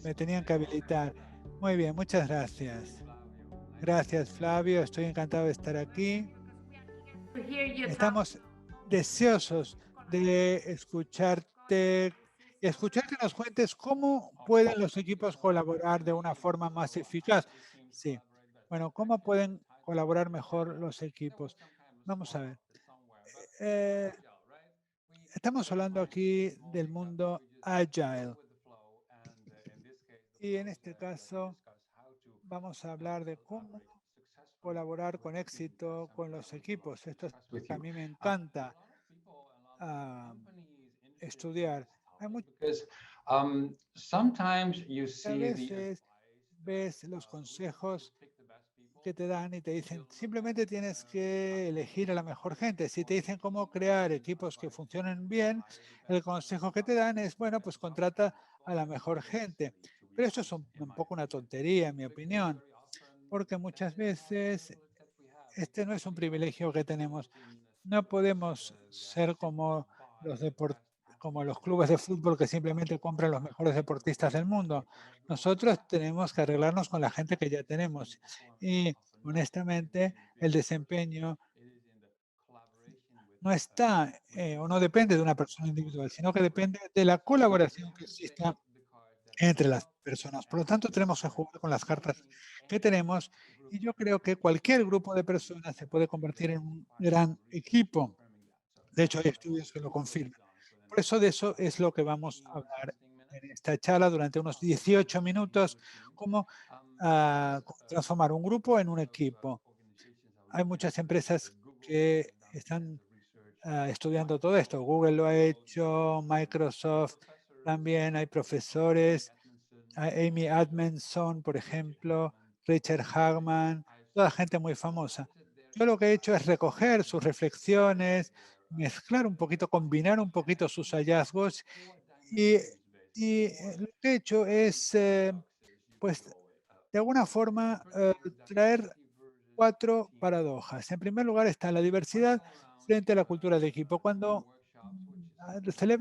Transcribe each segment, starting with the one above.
Me tenían que habilitar. Muy bien, muchas gracias. Gracias, Flavio. Estoy encantado de estar aquí. Estamos deseosos de escucharte y escuchar que nos cuentes cómo pueden los equipos colaborar de una forma más eficaz. Sí, bueno, ¿cómo pueden colaborar mejor los equipos? Vamos a ver. Eh, Estamos hablando aquí del mundo Agile y en este caso vamos a hablar de cómo colaborar con éxito con los equipos. Esto es que a mí me encanta estudiar. Hay muchas veces ves los consejos que te dan y te dicen, simplemente tienes que elegir a la mejor gente. Si te dicen cómo crear equipos que funcionen bien, el consejo que te dan es, bueno, pues contrata a la mejor gente. Pero eso es un poco una tontería, en mi opinión, porque muchas veces este no es un privilegio que tenemos. No podemos ser como como los clubes de fútbol que simplemente compran los mejores deportistas del mundo. Nosotros tenemos que arreglarnos con la gente que ya tenemos. Y honestamente, el desempeño no está o no depende de una persona individual, sino que depende de la colaboración que exista entre las personas. Por lo tanto, tenemos que jugar con las cartas que tenemos y yo creo que cualquier grupo de personas se puede convertir en un gran equipo. De hecho, hay estudios que lo confirman. Por eso de eso es lo que vamos a hablar en esta charla durante unos 18 minutos, cómo transformar un grupo en un equipo. Hay muchas empresas que están estudiando todo esto. Google lo ha hecho, Microsoft también, hay profesores, Amy Edmondson, por ejemplo, Richard Hagman, toda gente muy famosa. Yo lo que he hecho es recoger sus reflexiones, mezclar un poquito, combinar un poquito sus hallazgos y, lo que he hecho es, pues, de alguna forma, traer 4 paradojas. En primer lugar está la diversidad frente a la cultura de equipo. Cuando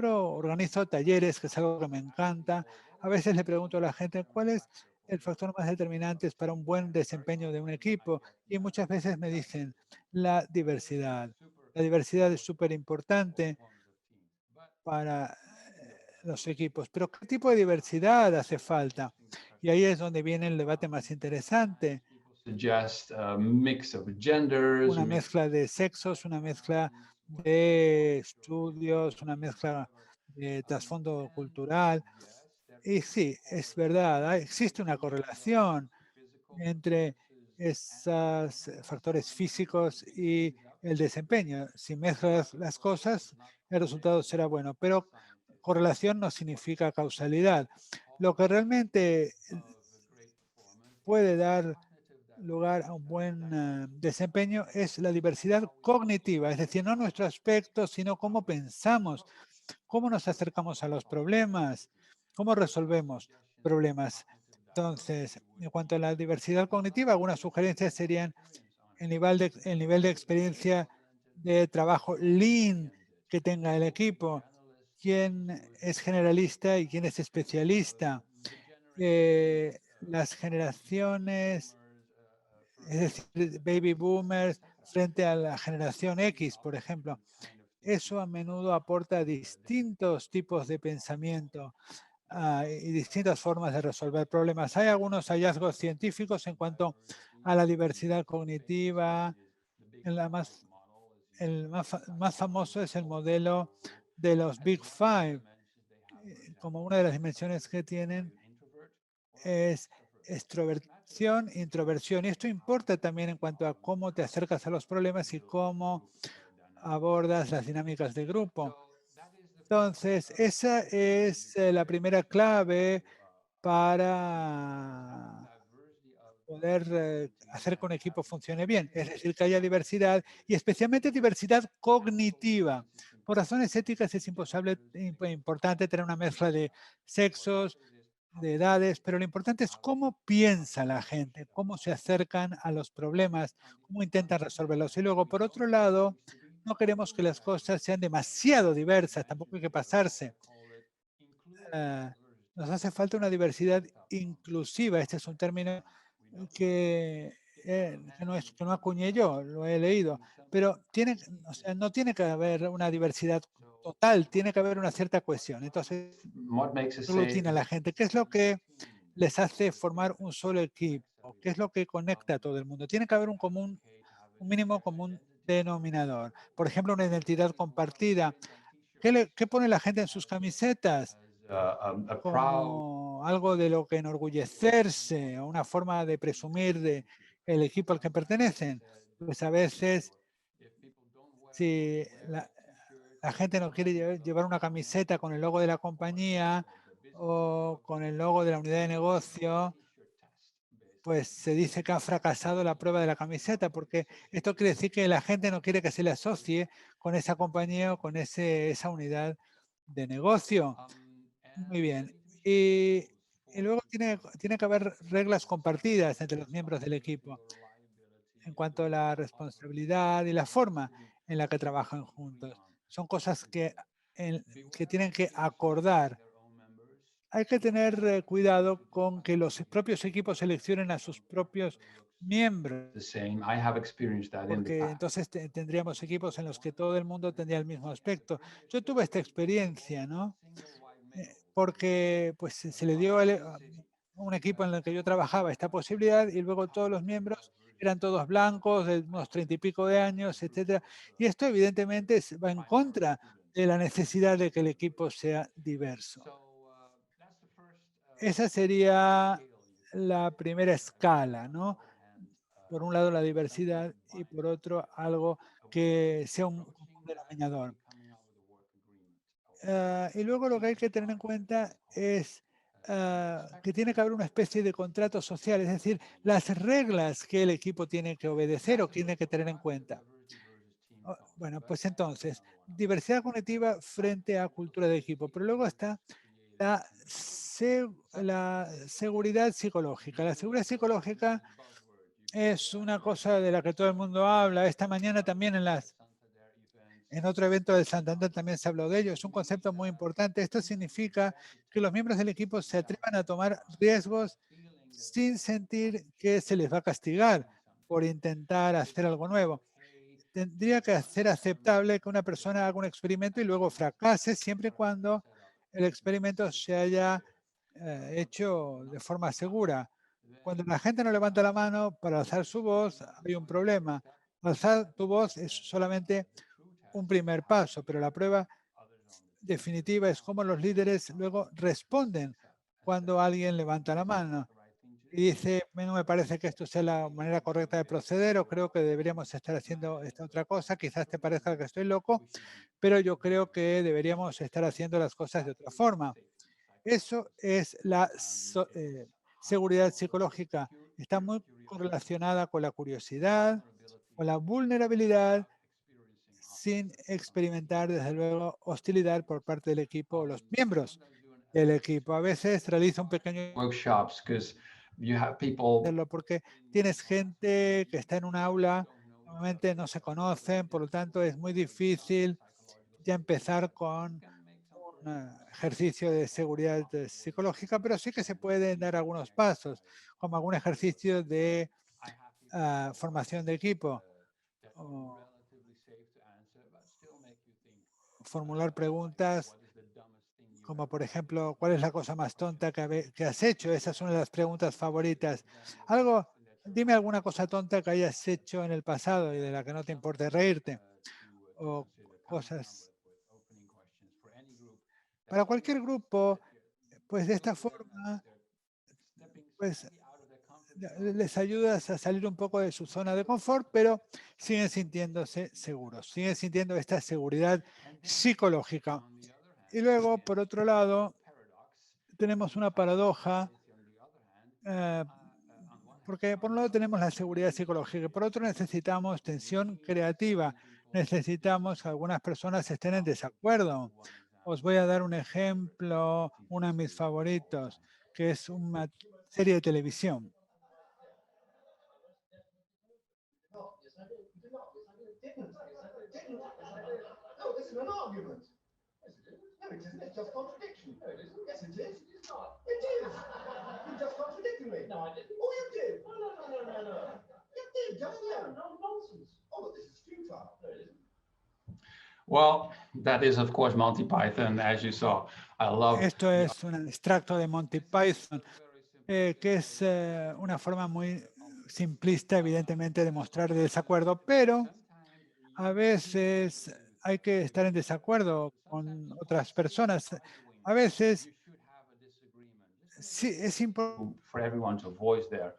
organizo talleres, que es algo que me encanta, a veces le pregunto a la gente cuál es el factor más determinante para un buen desempeño de un equipo y muchas veces me dicen la diversidad. La diversidad es súper importante para los equipos, pero ¿qué tipo de diversidad hace falta? Y ahí es donde viene el debate más interesante. Una mezcla de sexos, una mezcla de estudios, una mezcla de trasfondo cultural. Y sí, es verdad, existe una correlación entre esos factores físicos y el desempeño. Si mezclas las cosas, el resultado será bueno, pero correlación no significa causalidad. Lo que realmente puede dar lugar a un buen desempeño es la diversidad cognitiva, es decir, no nuestro aspecto, sino cómo pensamos, cómo nos acercamos a los problemas, cómo resolvemos problemas. Entonces, en cuanto a la diversidad cognitiva, algunas sugerencias serían el nivel de experiencia de trabajo lean que tenga el equipo, quién es generalista y quién es especialista, las generaciones, es decir, baby boomers frente a la generación X, por ejemplo. Eso a menudo aporta distintos tipos de pensamiento y distintas formas de resolver problemas. Hay algunos hallazgos científicos en cuanto a la diversidad cognitiva. En la más, más famoso es el modelo de los Big Five. Como una de las dimensiones que tienen es extroversión, introversión. Y esto importa también en cuanto a cómo te acercas a los problemas y cómo abordas las dinámicas de grupo. Entonces, esa es la primera clave para poder hacer que un equipo funcione bien. Es decir, que haya diversidad y especialmente diversidad cognitiva. Por razones éticas es importante tener una mezcla de sexos, de edades, pero lo importante es cómo piensa la gente, cómo se acercan a los problemas, cómo intentan resolverlos. Y luego, por otro lado, no queremos que las cosas sean demasiado diversas, tampoco hay que pasarse. Ah, nos hace falta una diversidad inclusiva. Este es un término que no acuñé yo, lo he leído, pero o sea, no tiene que haber una diversidad total, tiene que haber una cierta cohesión. Entonces, What makes us say aglutina a la gente. ¿Qué es lo que les hace formar un solo equipo? ¿Qué es lo que conecta a todo el mundo? Tiene que haber un mínimo común denominador. Por ejemplo, una identidad compartida. ¿Qué pone la gente en sus camisetas? a proud Como algo de lo que enorgullecerse o una forma de presumir de el equipo al que pertenecen. Pues a veces, si la gente no quiere llevar una camiseta con el logo de la compañía o con el logo de la unidad de negocio, pues se dice que ha fracasado la prueba de la camiseta, porque esto quiere decir que la gente no quiere que se le asocie con esa compañía o con esa unidad de negocio. Muy bien. Y luego tiene que haber reglas compartidas entre los miembros del equipo en cuanto a la responsabilidad y la forma en la que trabajan juntos. Son cosas que tienen que acordar. Hay que tener cuidado con que los propios equipos seleccionen a sus propios miembros, the same. I have experienced that in the porque past. entonces tendríamos equipos en los que todo el mundo tendría el mismo aspecto. Yo tuve esta experiencia, ¿no? Porque pues se le dio a un equipo en el que yo trabajaba esta posibilidad y luego todos los miembros eran todos blancos, de unos 30 y pico de años, etcétera. Y esto evidentemente va en contra de la necesidad de que el equipo sea diverso. Esa sería la primera escala, ¿no? Por un lado la diversidad y por otro algo que sea un común denominador. Y luego lo que hay que tener en cuenta es que tiene que haber una especie de contrato social, es decir, las reglas que el equipo tiene que obedecer o tiene que tener en cuenta. Bueno, pues entonces, diversidad cognitiva frente a cultura de equipo, pero luego está la seguridad psicológica. La seguridad psicológica es una cosa de la que todo el mundo habla. Esta mañana también en otro evento de Santander también se habló de ello. Es un concepto muy importante. Esto significa que los miembros del equipo se atrevan a tomar riesgos sin sentir que se les va a castigar por intentar hacer algo nuevo. Tendría que ser aceptable que una persona haga un experimento y luego fracase siempre y cuando el experimento se haya hecho de forma segura. Cuando la gente no levanta la mano para alzar su voz, hay un problema. Alzar tu voz es solamente un primer paso, pero la prueba definitiva es cómo los líderes luego responden cuando alguien levanta la mano y dice, no me parece que esto sea la manera correcta de proceder o creo que deberíamos estar haciendo esta otra cosa, quizás te parezca que estoy loco, pero yo creo que deberíamos estar haciendo las cosas de otra forma. Eso es la seguridad psicológica. Está muy correlacionada con la curiosidad, con la vulnerabilidad, sin experimentar, desde luego, hostilidad por parte del equipo o los miembros del equipo. A veces realiza un pequeño Workshops because you have people porque tienes gente que está en un aula, normalmente no se conocen, por lo tanto es muy difícil ya empezar con un ejercicio de seguridad psicológica, pero sí que se pueden dar algunos pasos, como algún ejercicio de formación de equipo, o formular preguntas como por ejemplo, ¿cuál es la cosa más tonta que has hecho? Esa es una de las preguntas favoritas. Dime alguna cosa tonta que hayas hecho en el pasado y de la que no te importe reírte. O cosas. Para cualquier grupo, pues de esta forma, pues les ayudas a salir un poco de su zona de confort, pero siguen sintiéndose seguros, siguen sintiendo esta seguridad psicológica. Y luego, por otro lado, tenemos una paradoja, eh, porque por un lado tenemos la seguridad psicológica y por otro necesitamos tensión creativa. Necesitamos que algunas personas estén en desacuerdo. Os voy a dar un ejemplo, uno de mis favoritos, que es una serie de televisión. No, this is an argument. Yes, it is. No, it isn't. It's just contradiction. No, it isn't. Yes, it is. It's not. Well, that is of course Monty Python, as you saw. I love Esto the es un extracto de Monty Python, que es una forma muy simplista, evidentemente, de mostrar desacuerdo, pero a veces hay que estar en desacuerdo con otras personas. A veces sí es importante for everyone to voice their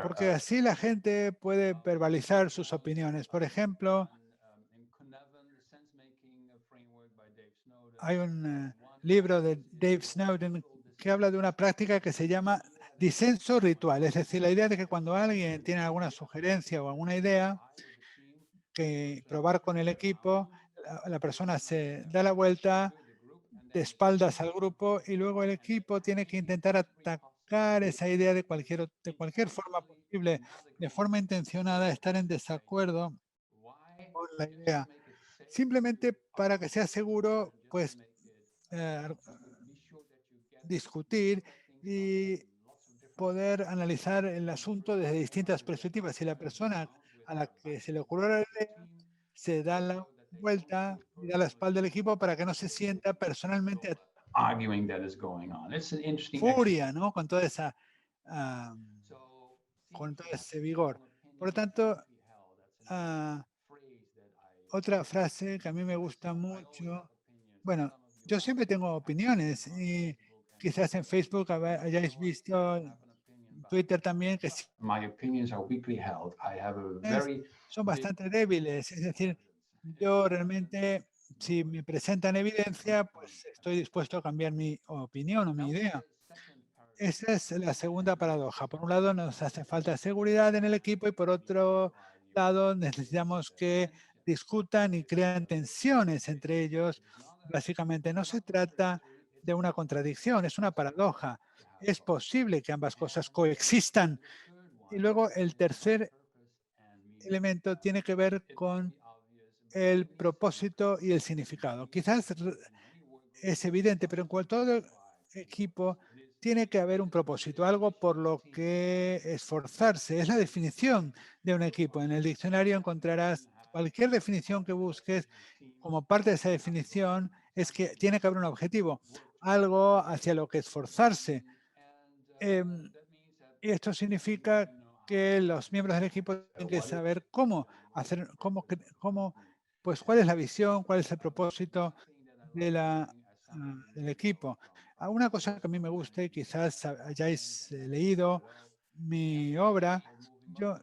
porque así la gente puede verbalizar sus opiniones. Por ejemplo, hay un libro de Dave Snowden que habla de una práctica que se llama disenso ritual, es decir, la idea de que cuando alguien tiene alguna sugerencia o alguna idea que probar con el equipo, la persona se da la vuelta de espaldas al grupo y luego el equipo tiene que intentar atacar esa idea de cualquier forma posible, de forma intencionada, estar en desacuerdo con la idea, simplemente para que sea seguro, pues eh, discutir y poder analizar el asunto desde distintas perspectivas. Si la persona a la que se le ocurrió la idea se da la vuelta y da la espalda al equipo para que no se sienta personalmente arguing that is going on. It's an interesting furia, ¿no? Con toda esa, ah, con todo ese vigor. Por lo tanto, ah, otra frase que a mí me gusta mucho, bueno, yo siempre tengo opiniones y quizás en Facebook hayáis visto, en Twitter también, que my opinions are weakly held. I have a es- very son big bastante débiles. Es decir, yo realmente, si me presentan evidencia, pues estoy dispuesto a cambiar mi opinión o mi idea. Esa es la segunda paradoja. Por un lado, nos hace falta seguridad en el equipo y por otro lado, necesitamos que discutan y crean tensiones entre ellos. Básicamente, no se trata de una contradicción, es una paradoja. Es posible que ambas cosas coexistan. Y luego el tercer elemento tiene que ver con el propósito y el significado. Quizás es evidente, pero en todo equipo tiene que haber un propósito, algo por lo que esforzarse. Es la definición de un equipo. En el diccionario encontrarás cualquier definición que busques. Como parte de esa definición es que tiene que haber un objetivo, algo hacia lo que esforzarse. Em, y esto significa que los miembros del equipo tienen que saber cómo hacer, pues cuál es la visión, cuál es el propósito de del equipo. Una cosa que a mí me gusta y quizás hayáis leído mi obra, yo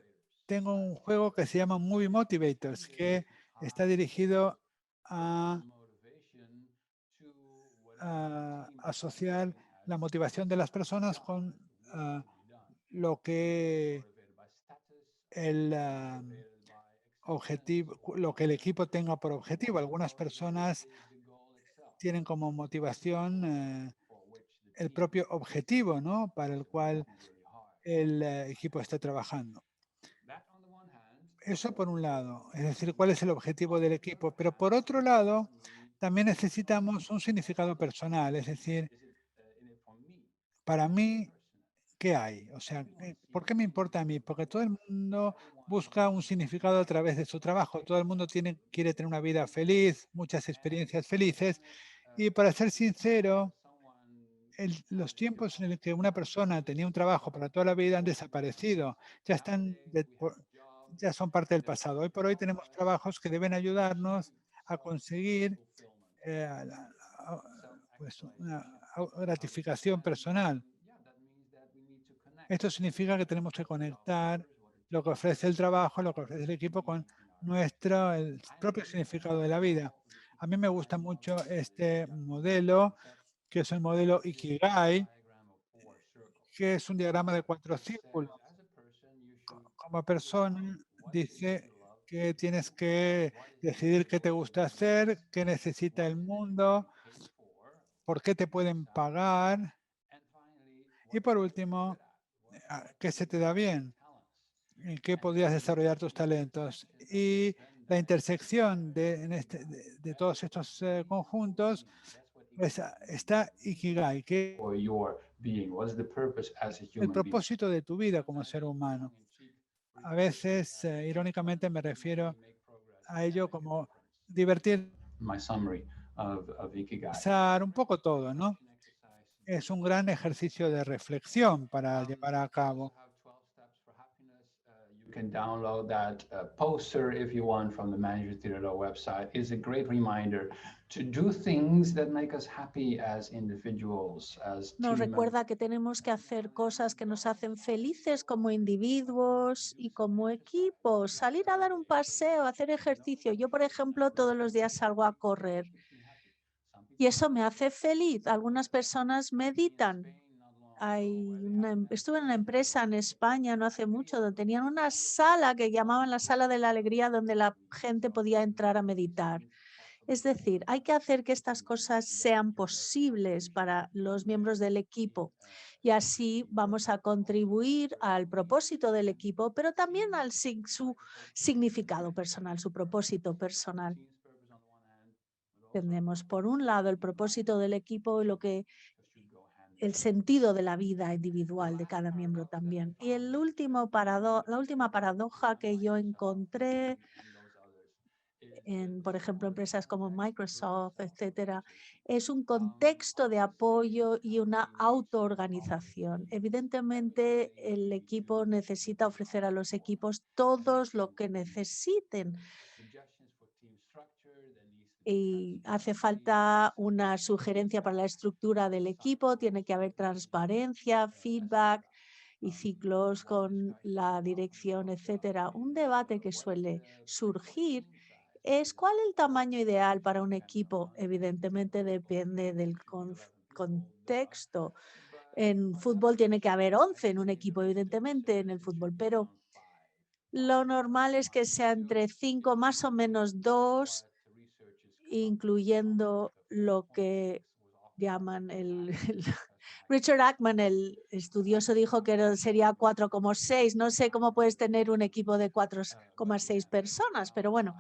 tengo un juego que se llama Movie Motivators, que está dirigido a asociar la motivación de las personas con lo que el objetivo, lo que el equipo tenga por objetivo. Algunas personas tienen como motivación el propio objetivo, ¿no? Para el cual el equipo está trabajando. Eso por un lado, es decir, cuál es el objetivo del equipo. Pero por otro lado, también necesitamos un significado personal, es decir, para mí, ¿qué hay? O sea, ¿por qué me importa a mí? Porque todo el mundo busca un significado a través de su trabajo. Todo el mundo quiere tener una vida feliz, muchas experiencias felices. Y para ser sincero, los tiempos en el que una persona tenía un trabajo para toda la vida han desaparecido. Ya están, ya son parte del pasado. Hoy por hoy tenemos trabajos que deben ayudarnos a conseguir pues una gratificación personal. Esto significa que tenemos que conectar lo que ofrece el trabajo, lo que ofrece el equipo con el propio significado de la vida. A mí me gusta mucho este modelo, que es el modelo Ikigai, que es un diagrama de 4 círculos. Como persona, dice que tienes que decidir qué te gusta hacer, qué necesita el mundo, por qué te pueden pagar y por último, qué se te da bien, en qué podrías desarrollar tus talentos. Y la intersección de todos estos conjuntos, pues está Ikigai, que for your being. What is the purpose as a es el human being? propósito de tu vida como ser humano. A veces, irónicamente, me refiero a ello como divertir, My summary of Ikigai. pensar un poco todo, ¿no? Es un gran ejercicio de reflexión para llevar a We also cabo. have 12 steps for happiness. You can download that poster if you want from the Manager Tirado website. It's a great reminder to do things that make us happy as individuals, as Nos team members. recuerda que tenemos que hacer cosas que nos hacen felices como individuos y como equipos. Salir a dar un paseo, hacer ejercicio. Yo, por ejemplo, todos los días salgo a correr y eso me hace feliz. Algunas personas meditan. Estuve en una empresa en España no hace mucho donde tenían una sala que llamaban la sala de la alegría donde la gente podía entrar a meditar. Es decir, hay que hacer que estas cosas sean posibles para los miembros del equipo y así vamos a contribuir al propósito del equipo, pero también su significado personal, su propósito personal. Tenemos por un lado el propósito del equipo y el sentido de la vida individual de cada miembro también. Y la última paradoja que yo encontré en, por ejemplo, empresas como Microsoft, etcétera, es un contexto de apoyo y una autoorganización. Evidentemente, el equipo necesita ofrecer a los equipos todos lo que necesiten y hace falta una sugerencia para la estructura del equipo, tiene que haber transparencia, feedback y ciclos con la dirección, etcétera. Un debate que suele surgir es cuál es el tamaño ideal para un equipo. Evidentemente depende del contexto. En fútbol tiene que haber 11 en un equipo, evidentemente, en el fútbol, pero lo normal es que sea entre 5, más o menos 2, incluyendo lo que llaman Richard Ackman, el estudioso, dijo que sería 4,6. No sé cómo puedes tener un equipo de 4,6 personas, pero bueno,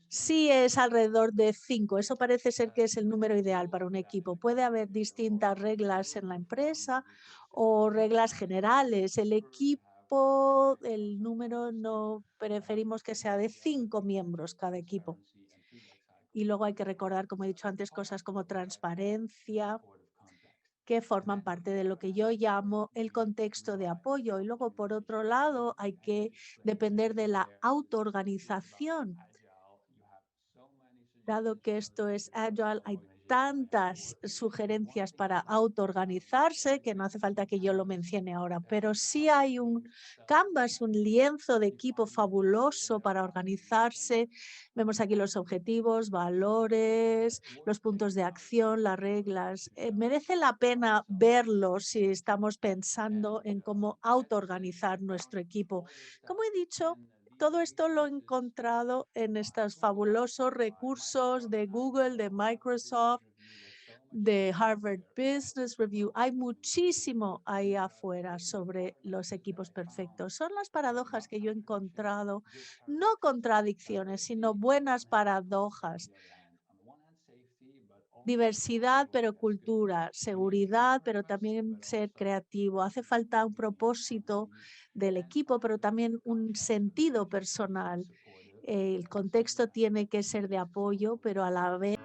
sí es alrededor de 5. Eso parece ser que es el número ideal para un equipo. Puede haber distintas reglas en la empresa o reglas generales. El equipo, el número no preferimos que sea de 5 miembros cada equipo. Y luego hay que recordar, como he dicho antes, cosas como transparencia, que forman parte de lo que yo llamo el contexto de apoyo. Y luego, por otro lado, hay que depender de la autoorganización. Dado que esto es Agile, hay tantas sugerencias para autoorganizarse que no hace falta que yo lo mencione ahora, pero sí hay un canvas, un lienzo de equipo fabuloso para organizarse. Vemos aquí los objetivos, valores, los puntos de acción, las reglas. Merece la pena verlo si estamos pensando en cómo autoorganizar nuestro equipo. Como he dicho, todo esto lo he encontrado en estos fabulosos recursos de Google, de Microsoft, de Harvard Business Review. Hay muchísimo ahí afuera sobre los equipos perfectos. Son las paradojas que yo he encontrado, no contradicciones, sino buenas paradojas. Diversidad, pero cultura, seguridad, pero también ser creativo. Hace falta un propósito del equipo, pero también un sentido personal. El contexto tiene que ser de apoyo, pero a la vez